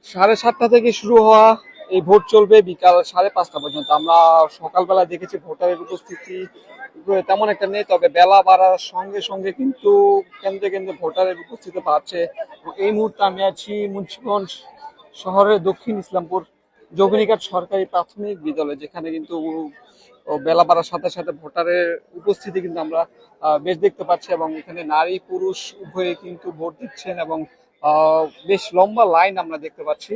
7:30 থেকে শুরু হওয়া এই ভোট চলবে বিকাল 5:30 পর্যন্ত। আমরা সকালবেলা দেখেছি ভোটারের উপস্থিতি তেমন একটা নেই, তবে বেলা বাড়ার সঙ্গে সঙ্গে কিন্তু কেন্দ্রে কেন্দ্রে ভোটারের উপস্থিতি বাড়ছে। এই মুহূর্তে আমি আছি মুন্সিগঞ্জ শহরের দক্ষিণ ইসলামপুর যোগিনীঘাট সরকারি প্রাথমিক বিদ্যালয়, যেখানে কিন্তু বেলা বাড়ার সাথে সাথে ভোটারের উপস্থিতি কিন্তু আমরা বেশ দেখতে পাচ্ছি, এবং এখানে নারী পুরুষ উভয়ে কিন্তু ভোট দিচ্ছেন এবং বেশ লম্বা লাইন আমরা দেখতে পাচ্ছি।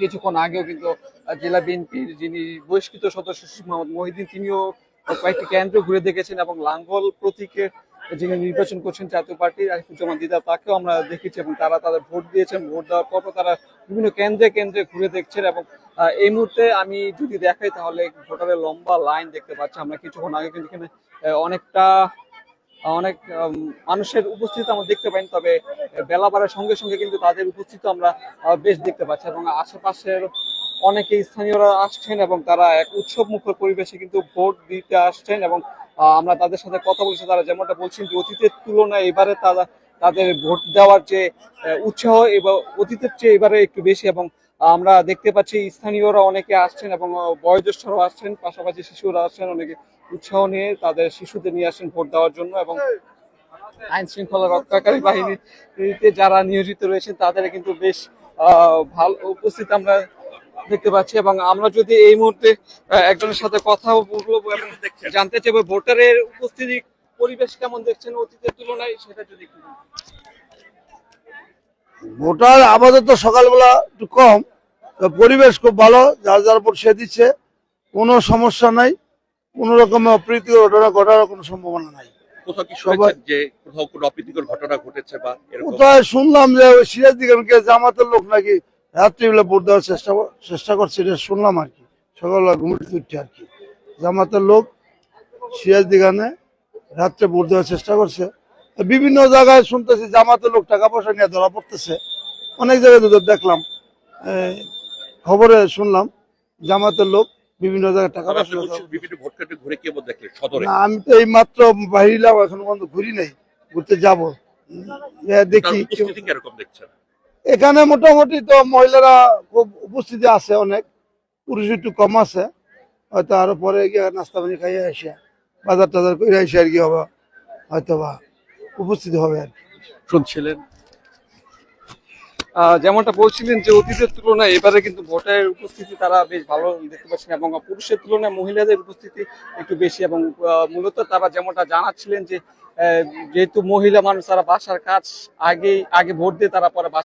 কিছুক্ষণ আগেও কিন্তু জেলা বিএনপির যিনি বহিষ্কৃত সদস্য মোহাম্মদ মহিউদ্দিন, তিনিও কয়েকটি কেন্দ্র ঘুরে দেখেছেন এবং লাঙ্গল প্রতীকে যিনি নির্বাচন করছেন জাতীয় পার্টির আরিফুজ্জামান দিদা, তাকেও আমরা দেখেছি এবং তারা তাদের ভোট দিয়েছেন। ভোট দেওয়ার পর তারা বিভিন্ন কেন্দ্রে কেন্দ্রে ঘুরে দেখছেন এবং এই মুহূর্তে আমি যদি দেখাই তাহলে ভোটারের লম্বা লাইন দেখতে পাচ্ছি আমরা। কিছুক্ষণ আগে কিন্তু এখানে অনেক মানুষের উপস্থিতি আমরা দেখতে পাই, তবে বেলা বাড়ার সঙ্গে সঙ্গে কিন্তু তাদের উপস্থিতি আমরা বেশ দেখতে পাচ্ছি এবং আশেপাশের অনেকে স্থানীয়রা আসছেন এবং তারা এক উৎসব মুখর পরিবেশে কিন্তু ভোট দিতে আসছেন এবং আমরা তাদের সাথে কথা বলছি। তারা যেমনটা বলছেন যে অতীতের তুলনায় এবারে তাদের ভোট দেওয়ার যে উৎসাহ এবার অতীতের চেয়ে এবারে একটু বেশি, এবং আমরা দেখতে পাচ্ছি স্থানীয়রা অনেকে আসছেন এবং বয়োজ্যেষ্ঠরাও আসছেন, পাশাপাশি শিশুরা আসছেন, অনেকে উৎসাহ নিয়ে তাদের শিশুদের নিয়ে আসছেন ভোট দেওয়ার জন্য। এবং আইন শৃঙ্খলা রক্ষাকারী বাহিনীতে যারা নিয়োজিত রয়েছেন তাদের কিন্তু বেশ ভালো উপস্থিত আমরা দেখতে পাচ্ছি। এবং আমরা যদি এই মুহূর্তে একজনের সাথে কথা বলবো এবং জানতে চাইবো ভোটারের উপস্থিতি পরিবেশ কেমন দেখছেন অতীতের তুলনায়, সেটা যদি একটু বলেন। ভোটার আপাতত সকালবেলা একটু কম, তো পরিবেশ খুব ভালো, যার যার উপর সে দিচ্ছে, কোনো সমস্যা নাই, কোন রকম অপ্রীতিকর ঘটনা ঘটার কোনো সম্ভাবনা নাই। কোথাও কি শুনেছেন যে কোথাও কোনো অপ্রীতিকর ঘটনা ঘটেছে বা এরকম? কোথায় শুনলাম যে ওই সিরাজ দিগানকে জামাতের লোক নাকি রাত্রিবেলা ভোট দেওয়ার চেষ্টা করছে, এটা শুনলাম আর কি, সকালবেলা ঘুমতে উঠছে আর কি। জামাতের লোক সিরাজ দিগানে রাত্রে ভোট দেওয়ার চেষ্টা করছে। বিভিন্ন জায়গায় শুনতেছি জামাতের লোক টাকা পয়সা নিয়ে ধরা পড়তেছে, অনেক জায়গায় তো দেখলাম, খবরে শুনলাম জামাতের লোক বিভিন্ন জায়গায় টাকা পয়সা। বিভিন্ন ভোট কেন্দ্রে ঘুরে কেমন দেখলেন সদরে? না, আমি তো এই মাত্র বাহিরলাম, এখন পর্যন্ত ঘুরি নাই, ঘুরতে যাব দেখি কিরকম দেখছেন। এখানে মোটামুটি তো মহিলারা খুব উপস্থিতি আছে, অনেক পুরুষ একটু কম আছে, হয়তো আরো পরে গিয়ে নাস্তা পানি খাইয়ে আসে, বাজার টাজার করে আসে আর কি হবে, হয়তো বা উপস্থিতি হবে আর কি। শুনছিলেন যেমনটা বলছিলেন যে অতীতের তুলনায় এবারে কিন্তু ভোটারের উপস্থিতি তারা বেশ ভালো দেখতে পাচ্ছেন এবং পুরুষের তুলনায় মহিলাদের উপস্থিতি একটু বেশি। এবং মূলত তারা যেমনটা জানাচ্ছিলেন যে যেহেতু মহিলা মানুষ, তারা বাসার কাজ আগে ভোট দিয়ে তারা পরে